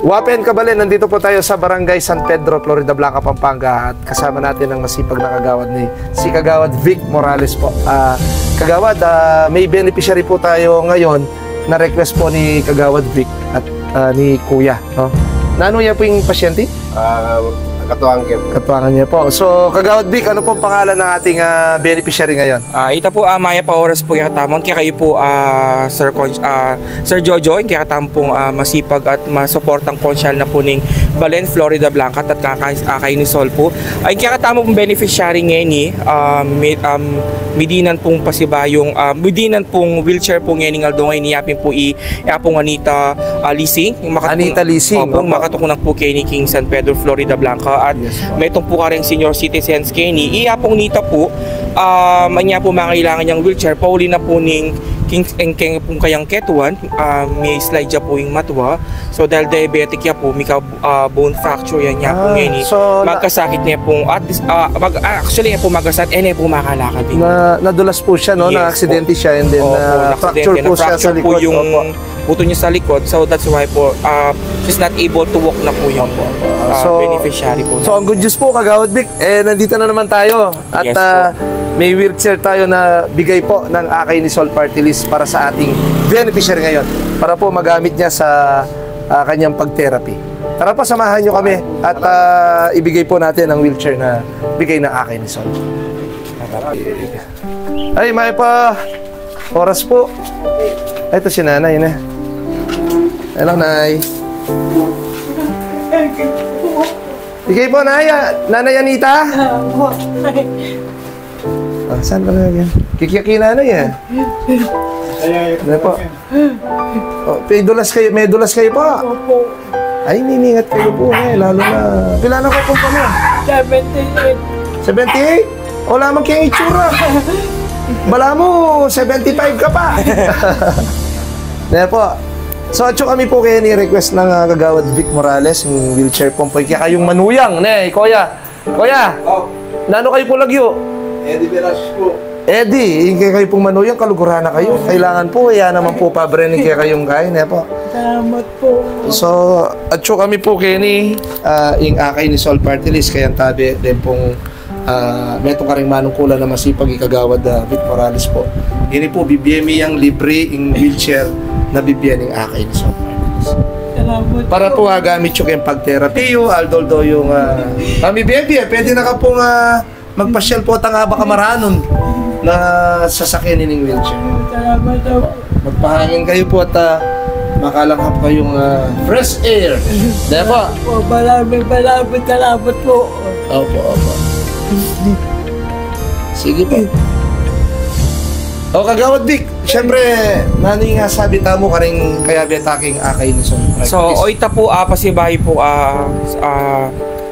Wapen Kabalen, nandito po tayo sa Barangay San Pedro, Florida Blanca, Pampanga. At kasama natin ang masipag na kagawad si Kagawad Vic Morales po. Kagawad, may beneficiary po tayo ngayon na request po ni Kagawad Vic at ni Kuya. No? Nano niya po yung pasyente? Katuangan niya po. So, Kagawad Vic, ano po pangalan ng ating beneficiary ngayon? Ito po, Maya Paoras po katamon. Kaya kayo po, Sir Jojo, kaya katamon pong masipag at masuportang konsyal na po ng Balen, Florida Blanca at kay ni Sol po. Ay kaya katamon pong beneficiary ngayon ni Midinan pong pasibayong, Midinan pong wheelchair po ngayon ng Aldongay niyapin po pong Anita Leasing. Anita Leasing. Opo, makatukunan po kay ni King San Pedro, Florida Blanca. At may itong po kareng senior citizens Kenny iapong nita po anya po mangailangan niyang wheelchair pauli na po ning king pong kayang ketuan may slide ya po yung matwa so dahil diabetic ya po mika bone fracture yan niya po ngayon so, magkasakit niya po at actually niya po magasat po makalakad din nadulas po siya no yes, na aksidente siya and then fracture po siya sa likod yung buto niya sa likod so that's why po she's not able to walk na po yung beneficiary po so ang good news po Kagawad Vic nandito na naman tayo at yes, may wheelchair tayo na bigay po ng Akay ni Sol Party List para sa ating beneficiary ngayon para po magamit niya sa kanyang pag-therapy. Tara pa, samahan nyo kami at ibigay po natin ang wheelchair na bigay ng Akay ni Sol. Ay, may pa oras po. Ito si nanay na. Hello, nay. Bigay po, nanay Anita. Saan ka na yan? Kikiyaki nanay eh. Ano po? May dulas kayo po. Ay, niningat kayo po eh. Lalo na. Pila na ko po mo? 78. 78? O lamang kayong itsura. Bala mo, 75 ka pa. Ano po? So, atyo kami po kayo ni-request ng Kagawad Vic Morales, yung wheelchair pompoy. Kaya kayong manuyang, ne, Kuya. Kuya, nano kayo po lagyo? Eddie Veras po. Eddie, kaya kayo pong manuyang, kalugurahan na kayo. Kailangan po, kaya naman po pabrenin kaya kayong kain, ne po. Salamat po. So, atyo kami po kayo ni yung Akay ni Sol Party List, kaya tabi din pong metong karing manungkulan na masipag ikagawad Vic Morales po. Ini po, bibiyemi yung libre, yung wheelchair na bibiyeng Akay ni Sol Party List. Para po gamit yung kayong pag-therapy, aldoldo yung kami baby, pwede na ka pong magpasyal po tanga baka maranon na sasakyan ng wheelchair. Salamat po. Magpahangin kayo po at makalanghap kayong fresh air. Dahil po. Maraming salamat po. Opo. Sige po. O Kagawad Vic, siyempre, nani nga sabi tamo ka rin kaya betaking Akay ni Sol. So, oita po, pasibahay po,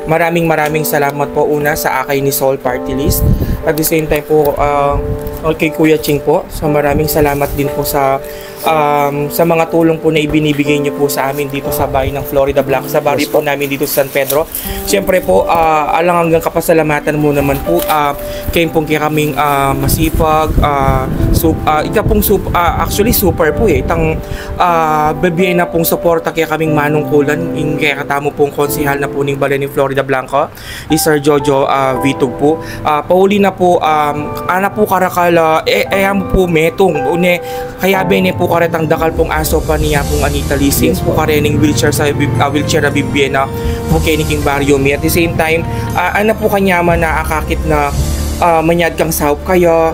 maraming salamat po una sa Akay ni Sol Party List. At the same time po, kay Kuya Ching po. So, maraming salamat din po sa mga tulong po na ibinibigay niyo po sa amin dito sa bahay ng Florida Blanca, sa barrio po namin dito sa San Pedro. Siyempre po, alang hanggang kapasalamatan mo naman po, kayo pong kaming masipag, actually super po itang bibigyan na pong suporta kaya kaming manungkulan, kaya katamo pong konsihal na po ng Balen ng Florida Blanca, Sir Jojo Vitug po. Pauli na po, ana po karakala, ayam po metong, kaya bene po karetang dakal pong aso pa niya pong Anita Leasing po karening wheelchair sa wheelchair na bibigyan na po kay King Barrio Mi. At the same time, ana po kanyaman na akakit na manyad kang sahop kaya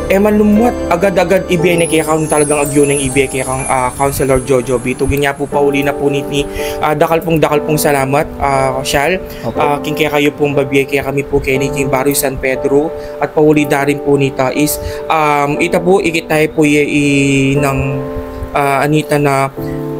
manlumuat agad-agad ibigay na kaya kang talagang agyo ng ibigay kaya kang Councilor Jojo Bitugin niya po pauli na po ni dakal pong salamat Shal king kaya kayo pong babiyay kaya kami po kay King Barrio San Pedro at pauli na rin po nita is ita po ikitay po ng Anita na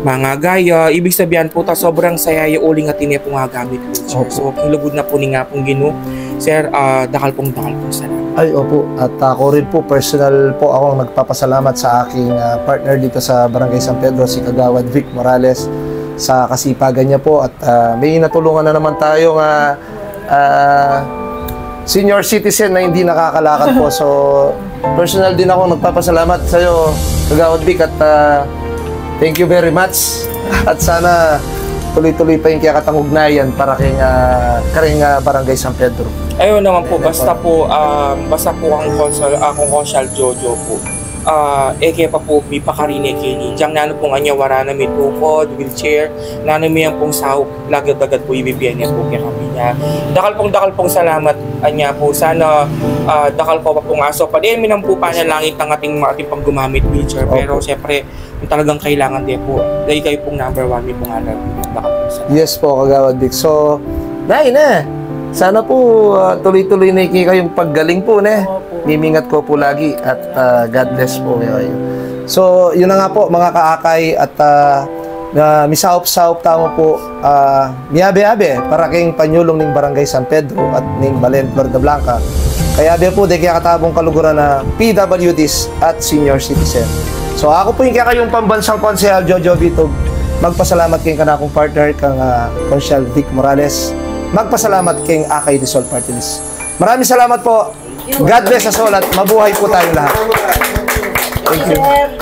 mga gaya, ibig sabihan po ta sobrang saya yung uling at ini po nga gamit wheelchair. So kilugod na po ni nga pong Ginoo. Sir, dakal pong salamat. Ay, opo. At ako rin po, personal po akong nagpapasalamat sa aking partner dito sa Barangay San Pedro, si Kagawad Vic Morales, sa kasipagan niya po. At may natulungan na naman tayong senior citizen na hindi nakakalakad po. So, personal din ako nagpapasalamat sa iyo, Kagawad Vic, at thank you very much. At sana tuloy-tuloy pa yung kaya katangugnayan para karing Barangay San Pedro. Ayun naman po, basta po ang Consyal Jojo po. Kaya pa po may pakarine kini. Diyan nano pong anyawara na may tukod, wheelchair, nano may pong sahok, lagad-agad po ibibigyan niya po kaya kami niya. Dakal pong salamat anya po. Sana dakal po pa pong aso. Padiyan minang po pa niya langit ng ating pang gumamit wheelchair. Pero siyempre, kung talagang kailangan din po, dahil kayo pong number 1, may pong alam. Dakal po salamat. Yes po, Kagawad Vic. So, sana po tuloy-tuloy na kayong paggaling po, Mimingat ko po lagi at God bless po kayo. So, yun na nga po mga kaakay at misaup-saup tamo po miyabe-abe para kayong panyulong ng Barangay San Pedro at ng Balen, Florida Blanca. Kaya abe po, kaya katabong kaluguran na PWDs at senior citizen. So, ako po yung kayong pambansang konsehal Jojo Vitog. Magpasalamat kayong kanakong partner kang Consyal Vic Morales. Magpasalamat kayong Akay Disol Party List. Maraming salamat po. God bless us all at mabuhay po tayong lahat. Thank you.